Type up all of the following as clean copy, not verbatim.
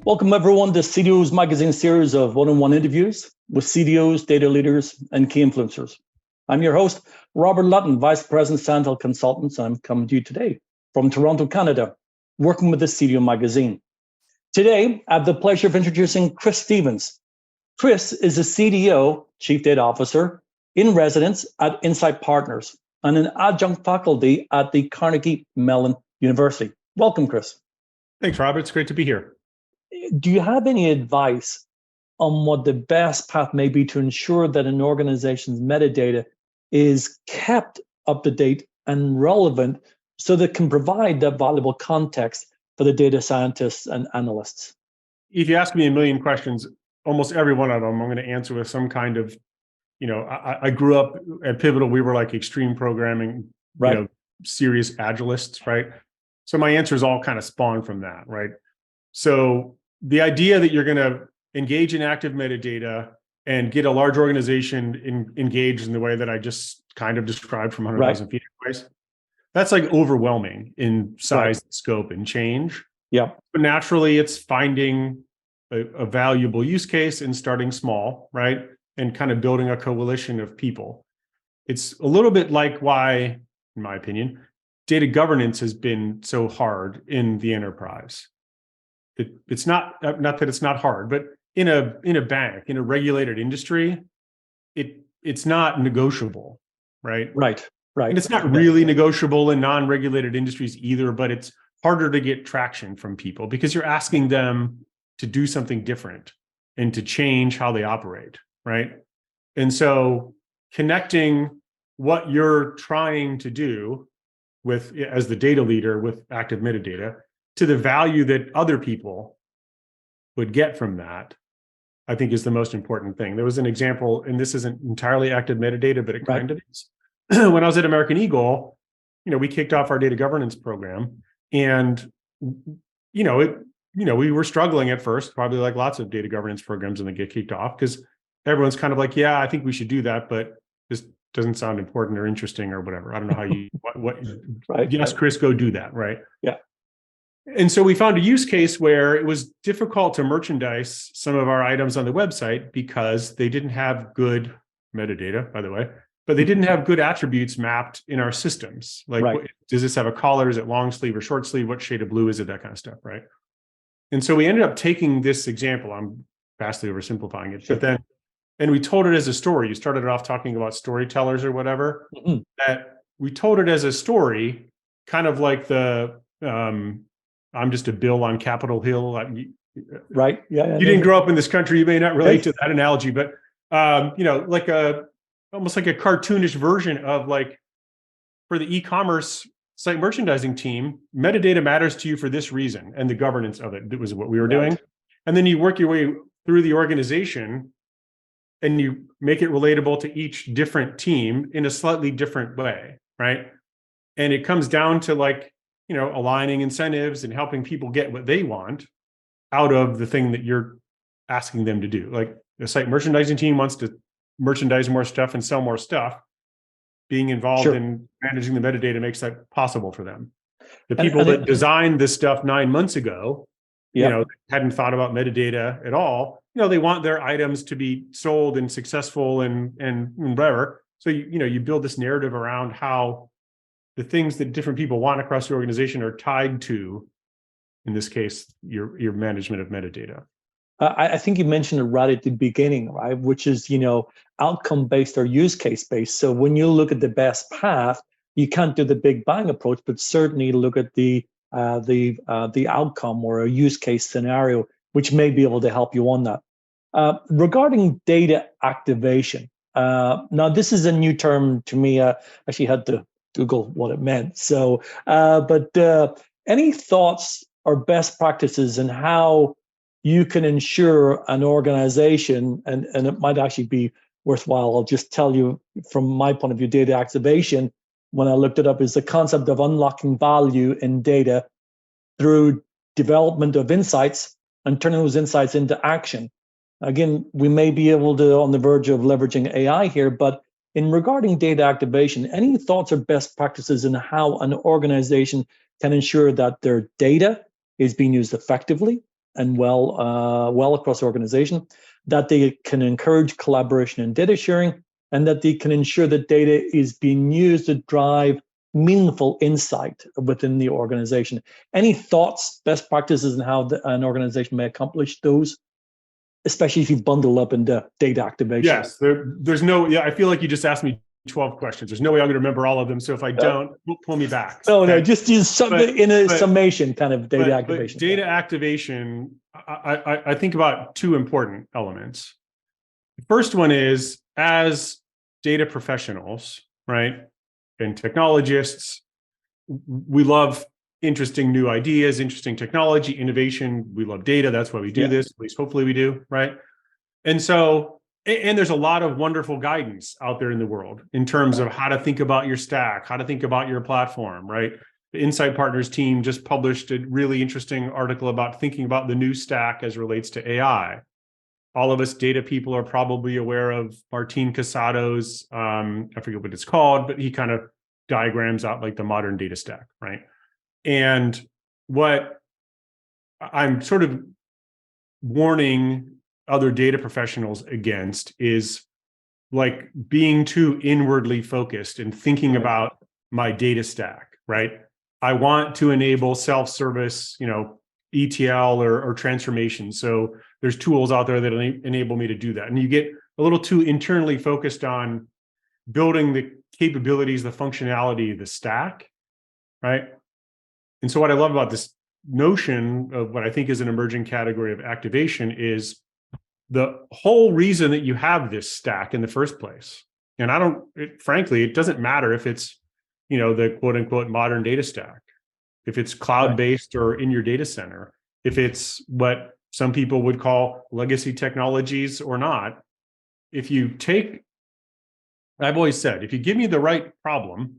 Welcome everyone to CDO's Magazine series of one-on-one interviews with CDOs, data leaders, and key influencers. I'm your host, Robert Lutton, Vice President, Sandhill Consultants. I'm coming to you today from Toronto, Canada, working with the CDO Magazine. Today, I have the pleasure of introducing Chris Stevens. Chris is a CDO, Chief Data Officer, in residence at Insight Partners and an adjunct faculty at the Carnegie Mellon University. Welcome, Chris. Thanks, Robert. It's great to be here. Do you have any advice on what the best path may be to ensure that an organization's metadata is kept up to date and relevant so that it can provide that valuable context for the data scientists and analysts? If you ask me a million questions, almost every one of them I'm going to answer with some kind of, I grew up at Pivotal. We were like extreme programming, right? Serious agilists, right? So my answers all kind of spawn from that, right? So the idea that you're going to engage in active metadata and get a large organization engaged in the way that I just kind of described from 100,000 feet anyways, that's like overwhelming in size, scope, and change. Yeah. But naturally, it's finding a valuable use case and starting small, right? And kind of building a coalition of people. It's a little bit like why, in my opinion, data governance has been so hard in the enterprise. It's not that it's not hard, but in a bank, in a regulated industry, it's not negotiable, right? Right. And it's not really negotiable in non-regulated industries either, but it's harder to get traction from people because you're asking them to do something different and to change how they operate, right? And so connecting what you're trying to do with, as the data leader with active metadata, to the value that other people would get from that, I think is the most important thing. There was an example, and this isn't entirely active metadata, but it kind of is. When I was at American Eagle, we kicked off our data governance program, and we were struggling at first, probably like lots of data governance programs when they get kicked off, because everyone's kind of like, yeah, I think we should do that, but this doesn't sound important or interesting or whatever. I don't know how you yes, Chris, go do that, right? Yeah. And so we found a use case where it was difficult to merchandise some of our items on the website because they didn't have good metadata, by the way, but they didn't have good attributes mapped in our systems. Like, does this have a collar? Is it long sleeve or short sleeve? What shade of blue is it? That kind of stuff, right? And so we ended up taking this example. I'm vastly oversimplifying it, and we told it as a story. You started off talking about storytellers or whatever. That we told it as a story, kind of like the I'm just a bill on Capitol Hill. Right. Yeah. You didn't grow up in this country. You may not relate to that analogy, but like almost like a cartoonish version of like, for the e-commerce site merchandising team, metadata matters to you for this reason, and the governance of it was what we were doing. And then you work your way through the organization and you make it relatable to each different team in a slightly different way, right? And it comes down to like, aligning incentives and helping people get what they want out of the thing that you're asking them to do. Like the site merchandising team wants to merchandise more stuff and sell more stuff. Being involved in managing the metadata makes that possible for them. The people that designed this stuff 9 months ago, hadn't thought about metadata at all. They want their items to be sold and successful and whatever. So you build this narrative around how the things that different people want across the organization are tied to, in this case, your management of metadata. I think you mentioned it right at the beginning, right? Which is, outcome-based or use case-based. So when you look at the best path, you can't do the big bang approach, but certainly look at the outcome or a use case scenario, which may be able to help you on that. Regarding data activation, now this is a new term to me. I actually had to Google what it meant. So, but any thoughts or best practices in how you can ensure an organization, and it might actually be worthwhile, I'll just tell you from my point of view, data activation, when I looked it up, is the concept of unlocking value in data through development of insights and turning those insights into action. Again, we may be able to on the verge of leveraging AI here, but in regarding data activation, any thoughts or best practices in how an organization can ensure that their data is being used effectively and well across the organization, that they can encourage collaboration and data sharing, and that they can ensure that data is being used to drive meaningful insight within the organization. Any thoughts, best practices, and how an organization may accomplish those, especially if you bundle up into data activation? Yes, there's no, I feel like you just asked me 12 questions. There's no way I'm going to remember all of them. So if I don't, pull me back. No, just use summation kind of data activation. But data activation, I think about two important elements. The first one is, as data professionals, right, and technologists, we love interesting new ideas, interesting technology, innovation. We love data. That's why we do this. At least hopefully we do, right? And so, and there's a lot of wonderful guidance out there in the world in terms of how to think about your stack, how to think about your platform, right? The Insight Partners team just published a really interesting article about thinking about the new stack as relates to AI. All of us data people are probably aware of Martin Casado's, I forget what it's called, but he kind of diagrams out like the modern data stack, right? And what I'm sort of warning other data professionals against is like being too inwardly focused and thinking about my data stack, right? I want to enable self-service, ETL or transformation. So there's tools out there that enable me to do that. And you get a little too internally focused on building the capabilities, the functionality of the stack, right? And so what I love about this notion of what I think is an emerging category of activation is the whole reason that you have this stack in the first place. And frankly, it doesn't matter if it's, the quote unquote modern data stack, if it's cloud-based or in your data center, if it's what some people would call legacy technologies or not. I've always said, if you give me the right problem,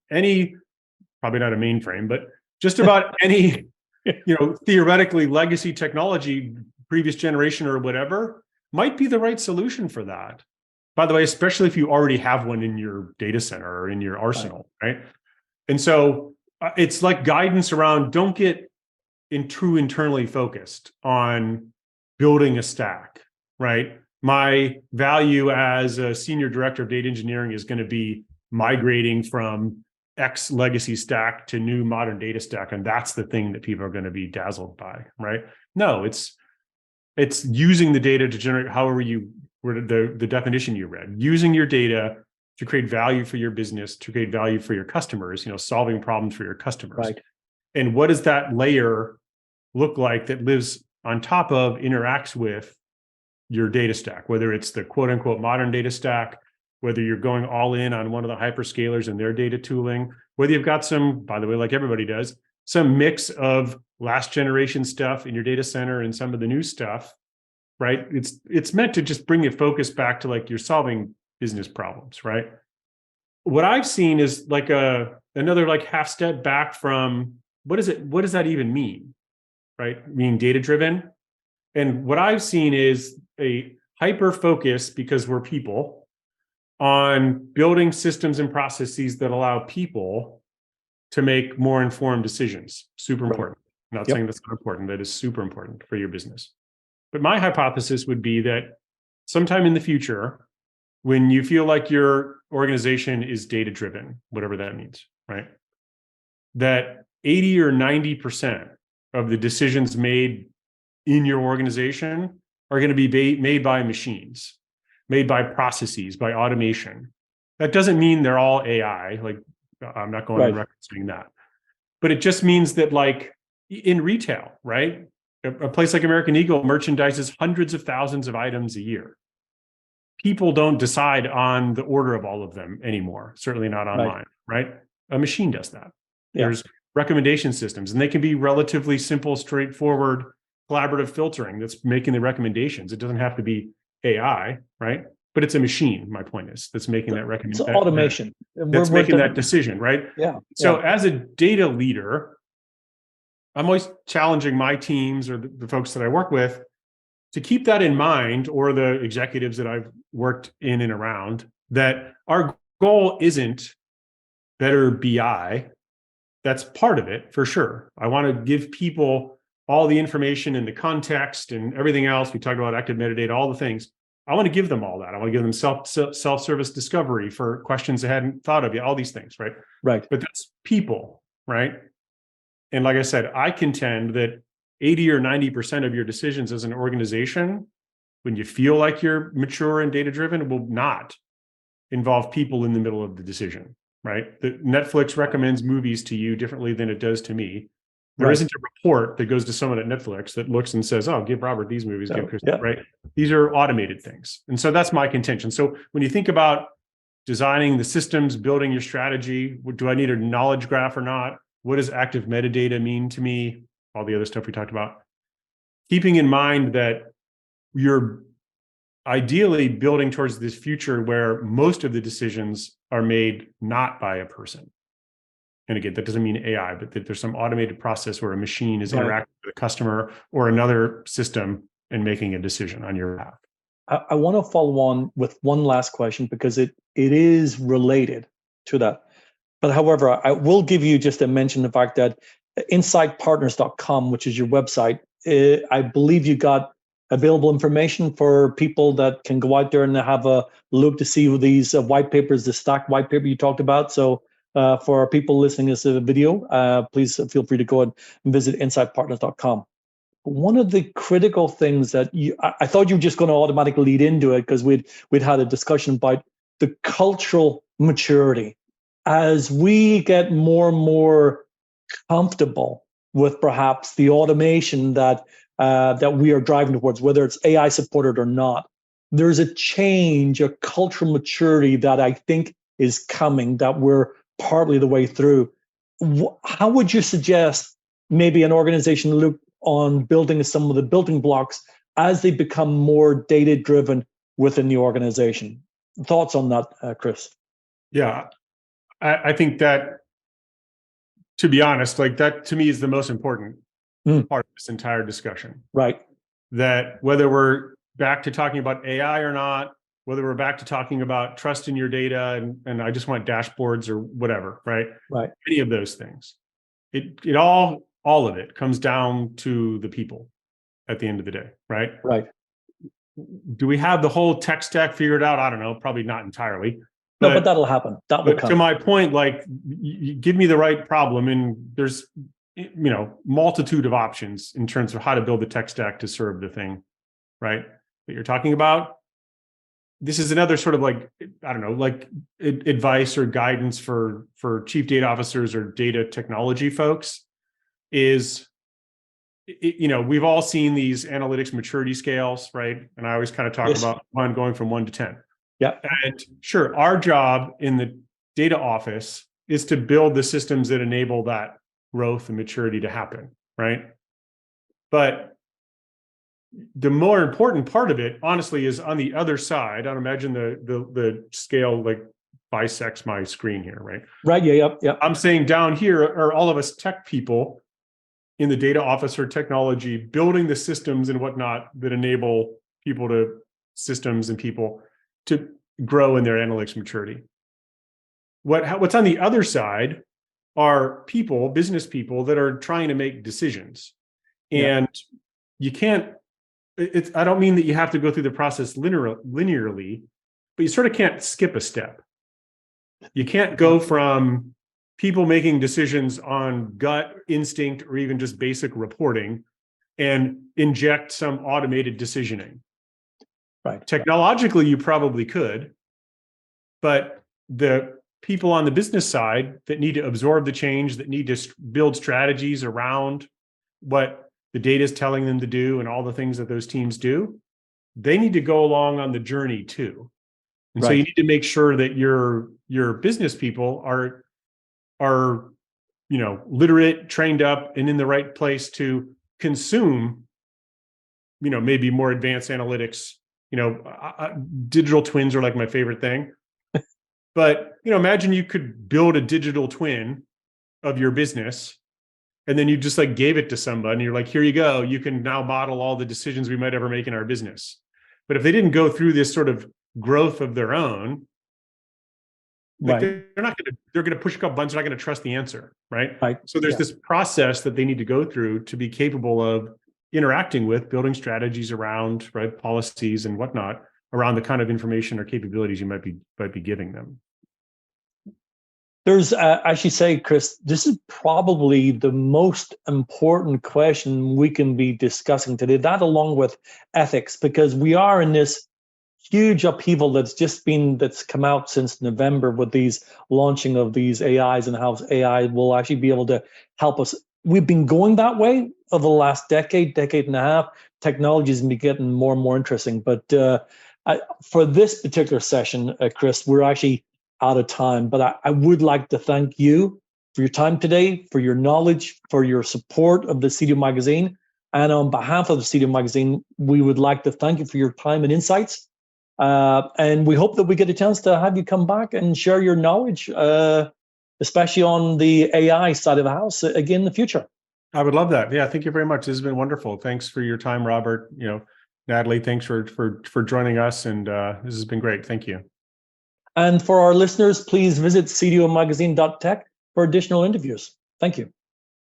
probably not a mainframe, but just about any, theoretically legacy technology, previous generation or whatever, might be the right solution for that. By the way, especially if you already have one in your data center or in your arsenal, right? And so it's like guidance around, don't get too internally focused on building a stack, right? My value as a senior director of data engineering is going to be migrating from X legacy stack to new modern data stack, and that's the thing that people are going to be dazzled by, right? No, it's using the data to generate the definition you read, using your data to create value for your business, to create value for your customers, solving problems for your customers. Right. And what does that layer look like that lives on top of, interacts with your data stack, whether it's the quote unquote modern data stack, whether you're going all in on one of the hyperscalers and their data tooling, whether you've got some, by the way, like everybody does, some mix of last generation stuff in your data center and some of the new stuff, right? It's meant to just bring your focus back to like you're solving business problems, right? What I've seen is like another like half step back from what does that even mean, right? Mean data driven. And what I've seen is a hyper focus, because we're people, on building systems and processes that allow people to make more informed decisions. Super important. I'm not saying that's not important. That is super important for your business. But my hypothesis would be that sometime in the future, when you feel like your organization is data-driven, whatever that means, right? That 80 or 90% of the decisions made in your organization are going to be made by machines, made by processes, by automation. That doesn't mean they're all AI. Like, I'm not going on record saying that. But it just means that, like, in retail, right? A place like American Eagle merchandises hundreds of thousands of items a year. People don't decide on the order of all of them anymore, certainly not online, right? A machine does that. There's recommendation systems, and they can be relatively simple, straightforward, collaborative filtering that's making the recommendations. It doesn't have to be AI, right? But it's a machine, my point is, that's making that recommendation. It's automation. That's making that decision, right? Yeah. So as a data leader, I'm always challenging my teams or the folks that I work with to keep that in mind, or the executives that I've worked in and around, that our goal isn't better BI. That's part of it for sure. I want to give people all the information and the context and everything else. We talked about active metadata, all the things. I want to give them all that. I want to give them self-service discovery for questions they hadn't thought of yet, all these things, right? Right. But that's people, right? And like I said, I contend that 80 or 90% of your decisions as an organization, when you feel like you're mature and data-driven, will not involve people in the middle of the decision, right? Netflix recommends movies to you differently than it does to me. There Right. isn't a report that goes to someone at Netflix that looks and says, oh, give Robert these movies, give Chris, Yeah. right? These are automated things. And so that's my contention. So when you think about designing the systems, building your strategy, do I need a knowledge graph or not? What does active metadata mean to me? All the other stuff we talked about. Keeping in mind that you're ideally building towards this future where most of the decisions are made not by a person. And again, that doesn't mean AI, but that there's some automated process where a machine is interacting with a customer or another system and making a decision on your behalf. I want to follow on with one last question because it is related to that. But however, I will give you just a mention the fact that insightpartners.com, which is your website, I believe you got available information for people that can go out there and have a look to see these white papers, the stack white paper you talked about. So for our people listening to this video, please feel free to go and visit insightpartners.com. One of the critical things that I thought you were just going to automatically lead into it because we'd had a discussion about the cultural maturity. As we get more and more comfortable with perhaps the automation that we are driving towards, whether it's AI supported or not, there's a change, a cultural maturity that I think is coming, that we're partly the way through. How would you suggest maybe an organization look on building some of the building blocks as they become more data-driven within the organization? Thoughts on that, Chris? Yeah, I think that, to be honest, like that to me is the most important part of this entire discussion. Right. That whether we're back to talking about AI or not, whether we're back to talking about trust in your data and I just want dashboards or whatever, right? Right. Any of those things. It all of it comes down to the people at the end of the day, right? Right. Do we have the whole tech stack figured out? I don't know, probably not entirely. No, but that'll happen. That will come. To my point, like, you give me the right problem, and there's, multitude of options in terms of how to build the tech stack to serve the thing, right? That you're talking about. This is another sort of like, I don't know, like advice or guidance for chief data officers or data technology folks is, we've all seen these analytics maturity scales, right? And I always kind of talk about one going from 1 to 10. Yeah. And sure, our job in the data office is to build the systems that enable that growth and maturity to happen, right? But the more important part of it, honestly, is on the other side. I don't imagine the scale like bisects my screen here, right? Right. Yeah. I'm saying down here are all of us tech people in the data office or technology, building the systems and whatnot that enable people to systems and people to grow in their analytics maturity. What's on the other side are people, business people that are trying to make decisions. And you can't, I don't mean that you have to go through the process linearly, but you sort of can't skip a step. You can't go from people making decisions on gut instinct or even just basic reporting and inject some automated decisioning. Right. Technologically, you probably could, but the people on the business side that need to absorb the change, that need to build strategies around what the data is telling them to do and all the things that those teams do, they need to go along on the journey too. And so you need to make sure that your business people are literate, trained up, and in the right place to consume, maybe more advanced analytics. Digital twins are like my favorite thing. But, imagine you could build a digital twin of your business, and then you just like gave it to somebody and you're like, here you go. You can now model all the decisions we might ever make in our business. But if they didn't go through this sort of growth of their own, Like Right. they're going to push a couple buttons. They're not going to trust the answer. Right. Right. So there's Yeah. this process that they need to go through to be capable of interacting with, building strategies around, right, policies and whatnot around the kind of information or capabilities you might be giving them. There's, I should say, Chris, this is probably the most important question we can be discussing today, that along with ethics, because we are in this huge upheaval that's come out since November with these launching of these AIs and how AI will actually be able to help us. We've been going that way for the last decade and a half. Technology has been getting more and more interesting. But for this particular session, Chris, we're actually out of time. But I would like to thank you for your time today, for your knowledge, for your support of the CDO Magazine. And on behalf of the CDO Magazine, we would like to thank you for your time and insights. And we hope that we get a chance to have you come back and share your knowledge, especially on the AI side of the house again in the future. I would love that. Yeah, thank you very much. This has been wonderful. Thanks for your time, Robert. Natalie, thanks for joining us, and this has been great. Thank you. And for our listeners, please visit cdomagazine.tech for additional interviews. Thank you.